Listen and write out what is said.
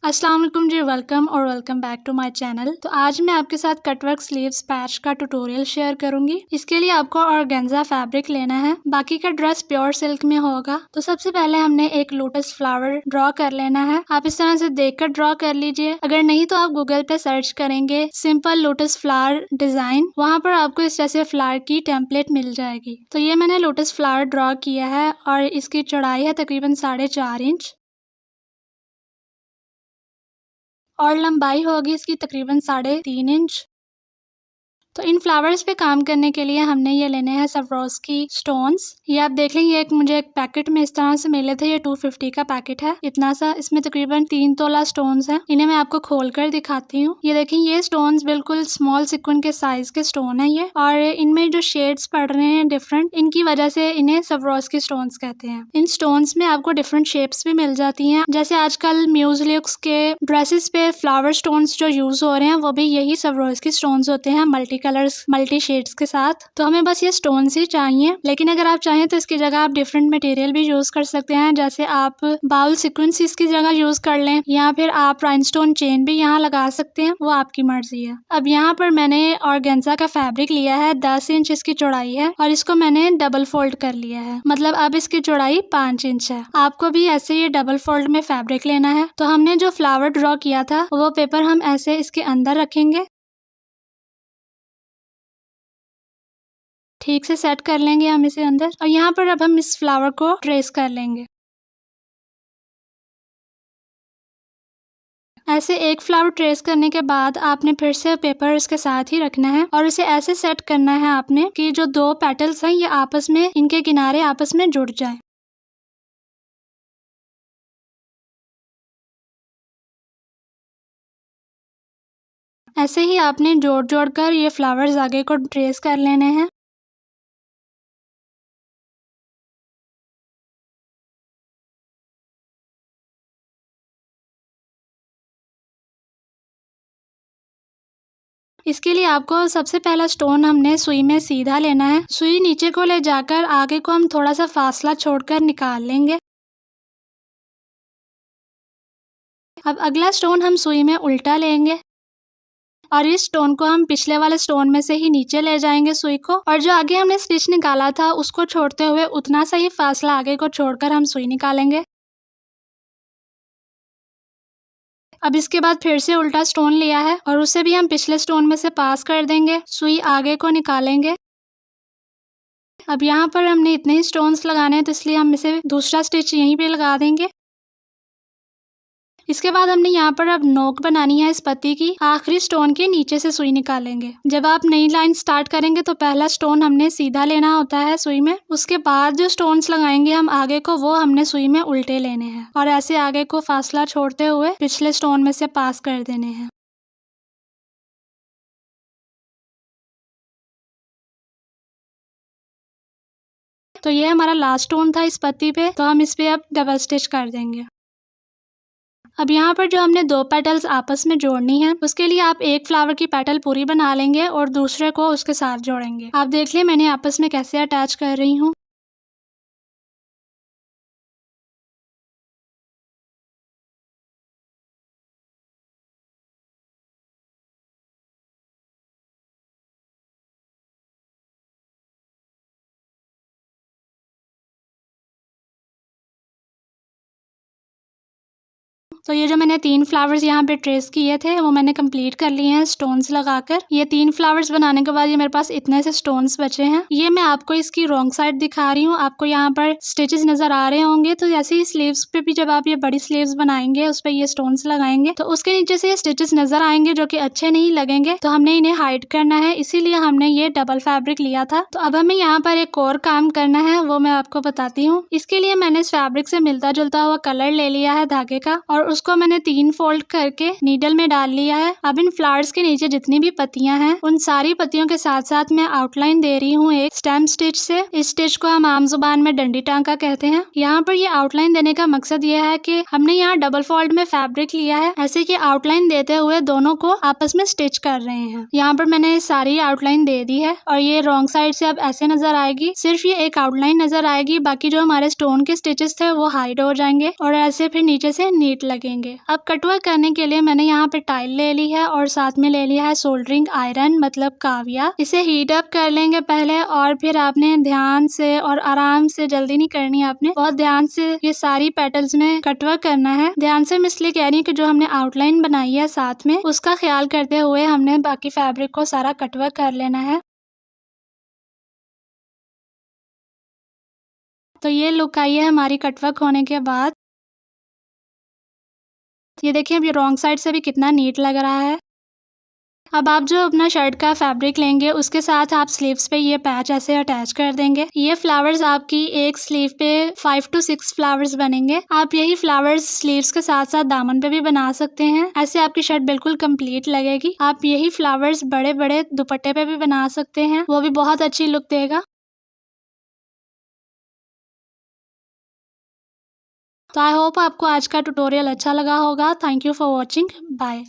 अस्सलाम वालेकुम जी, welcome back to my channel. तो आज मैं आपके साथ कटवर्क स्लीव्स पैच का ट्यूटोरियल शेयर करूंगी। इसके लिए आपको ऑर्गेन्जा फैब्रिक लेना है, बाकी का ड्रेस प्योर सिल्क में होगा। तो सबसे पहले हमने एक लोटस फ्लावर ड्रॉ कर लेना है। आप इस तरह से देखकर ड्रॉ कर लीजिए, अगर नहीं तो आप गूगल पे सर्च करेंगे सिंपल लोटस फ्लावर डिजाइन, वहाँ पर आपको इस तरह से फ्लावर की टेम्पलेट मिल जाएगी। तो ये मैंने लोटस फ्लावर ड्रॉ किया है और इसकी चौड़ाई है तकरीबन 4.5 इंच और लंबाई होगी इसकी तकरीबन 3.5 इंच। तो इन फ्लावर्स पे काम करने के लिए हमने ये लेने हैं सवरोस्की स्टोन्स। ये आप देख लेंगे, मुझे एक पैकेट में इस तरह से मिले थे। ये 250 का पैकेट है, इतना सा। इसमें तकरीबन 3 तोला स्टोन्स हैं। इन्हें मैं आपको खोल कर दिखाती हूँ। ये देखें, ये स्टोन्स बिल्कुल स्मॉल सिक्वन के साइज के स्टोन है ये, और इनमें जो शेड्स पड़ रहे हैं डिफरेंट, इनकी वजह से इन्हें सवरोस्की स्टोन्स कहते हैं। इन स्टोन्स में आपको डिफरेंट शेप्स भी मिल जाती हैं, जैसे आजकल म्यूजिक के ड्रेसेस पे फ्लावर स्टोन्स जो यूज हो रहे हैं वो भी यही सवरोस्की स्टोन्स होते हैं, मल्टी कलर्स मल्टी शेड्स के साथ। तो हमें बस ये स्टोन्स ही चाहिए, लेकिन अगर आप चाहें तो इसकी जगह आप डिफरेंट मटेरियल भी यूज कर सकते हैं, जैसे आप बाउल सीक्वेंस इसकी जगह यूज कर लें, या फिर आप राइनस्टोन चेन भी यहाँ लगा सकते हैं, वो आपकी मर्जी है। अब यहाँ पर मैंने ऑर्गेन्जा का फैब्रिक लिया है, 10 इंच इसकी चौड़ाई है, और इसको मैंने डबल फोल्ड कर लिया है, मतलब अब इसकी चौड़ाई 5 इंच है। आपको भी ऐसे ये डबल फोल्ड में फैब्रिक लेना है। तो हमने जो फ्लावर ड्रॉ किया था वो पेपर हम ऐसे इसके अंदर रखेंगे, ठीक से सेट कर लेंगे हम इसे अंदर, और यहाँ पर अब हम इस फ्लावर को ट्रेस कर लेंगे। ऐसे एक फ्लावर ट्रेस करने के बाद आपने फिर से पेपर इसके साथ ही रखना है, और इसे ऐसे सेट करना है आपने कि जो 2 पेटल्स हैं ये आपस में, इनके किनारे आपस में जुड़ जाए। ऐसे ही आपने जोड़ जोड़ कर ये फ्लावर्स आगे को ट्रेस कर लेने हैं। इसके लिए आपको सबसे पहला स्टोन हमने सुई में सीधा लेना है। सुई नीचे को ले जाकर आगे को हम थोड़ा सा फासला छोड़कर निकाल लेंगे। अब अगला स्टोन हम सुई में उल्टा लेंगे, और इस स्टोन को हम पिछले वाले स्टोन में से ही नीचे ले जाएंगे सुई को, और जो आगे हमने स्टिच निकाला था उसको छोड़ते हुए उतना सा ही फासला आगे को छोड़कर हम सुई निकालेंगे। अब इसके बाद फिर से उल्टा स्टोन लिया है और उसे भी हम पिछले स्टोन में से पास कर देंगे, सुई आगे को निकालेंगे। अब यहाँ पर हमने इतने ही स्टोन्स लगाने हैं, तो इसलिए हम इसे दूसरा स्टिच यहीं पे लगा देंगे। इसके बाद हमने यहाँ पर अब नोक बनानी है इस पत्ती की। आखिरी स्टोन के नीचे से सुई निकालेंगे। जब आप नई लाइन स्टार्ट करेंगे तो पहला स्टोन हमने सीधा लेना होता है सुई में, उसके बाद जो स्टोन्स लगाएंगे हम आगे को, वो हमने सुई में उल्टे लेने हैं, और ऐसे आगे को फासला छोड़ते हुए पिछले स्टोन में से पास कर देने हैं। तो ये हमारा लास्ट स्टोन था इस पत्ती पे, तो हम इस पे अब डबल स्टिच कर देंगे। अब यहाँ पर जो हमने 2 पेटल्स आपस में जोड़नी है, उसके लिए आप एक फ्लावर की पेटल पूरी बना लेंगे और दूसरे को उसके साथ जोड़ेंगे। आप देख लें मैंने आपस में कैसे अटैच कर रही हूँ। तो ये जो मैंने 3 फ्लावर्स यहाँ पे ट्रेस किए थे वो मैंने कंप्लीट कर लिए हैं स्टोन्स लगाकर। ये 3 फ्लावर्स बनाने के बाद ये मेरे पास इतने से स्टोन्स बचे हैं। ये मैं आपको इसकी रॉन्ग साइड दिखा रही हूँ, आपको यहाँ पर स्टिचेस नजर आ रहे होंगे। तो जैसे ही स्लीव्स पे भी जब आप ये बड़ी स्लीव्स बनाएंगे, उस पर ये स्टोन्स लगाएंगे, तो उसके नीचे से ये स्टिचेस नजर आएंगे जो कि अच्छे नहीं लगेंगे। तो हमने इन्हें हाइड करना है, इसीलिए हमने ये डबल फैब्रिक लिया था। तो अब हमें यहाँ पर एक और काम करना है, वो मैं आपको बताती हूँ। इसके लिए मैंने इस फैब्रिक से मिलता जुलता हुआ कलर ले लिया है धागे का, और उसको मैंने 3 फोल्ड करके नीडल में डाल लिया है। अब इन फ्लावर्स के नीचे जितनी भी पत्तियां हैं, उन सारी पत्तियों के साथ साथ मैं आउटलाइन दे रही हूँ एक स्टेम स्टिच से। इस स्टिच को हम आम जुबान में डंडी टांका कहते हैं। यहाँ पर ये आउटलाइन देने का मकसद ये है कि हमने यहाँ डबल फोल्ड में फैब्रिक लिया है, ऐसे कि आउटलाइन देते हुए दोनों को आपस में स्टिच कर रहे हैं। यहाँ पर मैंने सारी आउटलाइन दे दी है, और ये रॉन्ग साइड से अब ऐसे नजर आएगी। सिर्फ ये एक आउटलाइन नजर आएगी, बाकी जो हमारे स्टोन के स्टिचेस थे वो हाइड हो जाएंगे, और ऐसे फिर नीचे से नीट लगेगी। लगेंगे। अब कटवर्क करने के लिए मैंने यहाँ पे टाइल ले ली है और साथ में ले लिया है सोल्डरिंग आयरन मतलब काविया। इसे हीट अप कर लेंगे पहले और फिर आपने ध्यान से और आराम से, जल्दी नहीं करनी, आपने बहुत ध्यान से ये सारी पेटल्स में कटवर्क करना है। ध्यान से मैं इसलिए कह रही हूँ कि जो हमने आउटलाइन बनाई है साथ में उसका ख्याल करते हुए हमने बाकी फैब्रिक को सारा कटवर्क कर लेना है। तो ये लुक आई है हमारी कटवर्क होने के बाद। ये देखिए अब ये रॉन्ग साइड से भी कितना नीट लग रहा है। अब आप जो अपना शर्ट का फैब्रिक लेंगे उसके साथ आप स्लीव्स पे ये पैच ऐसे अटैच कर देंगे। ये फ्लावर्स आपकी एक स्लीव पे 5 to 6 फ्लावर्स बनेंगे। आप यही फ्लावर्स स्लीव्स के साथ साथ दामन पे भी बना सकते हैं। ऐसे आपकी शर्ट बिल्कुल कंप्लीट लगेगी। आप यही फ्लावर्स बड़े बड़े दुपट्टे पे भी बना सकते हैं, वो भी बहुत अच्छी लुक देगा। तो आई होप आपको आज का ट्यूटोरियल अच्छा लगा होगा। Thank you for watching. Bye.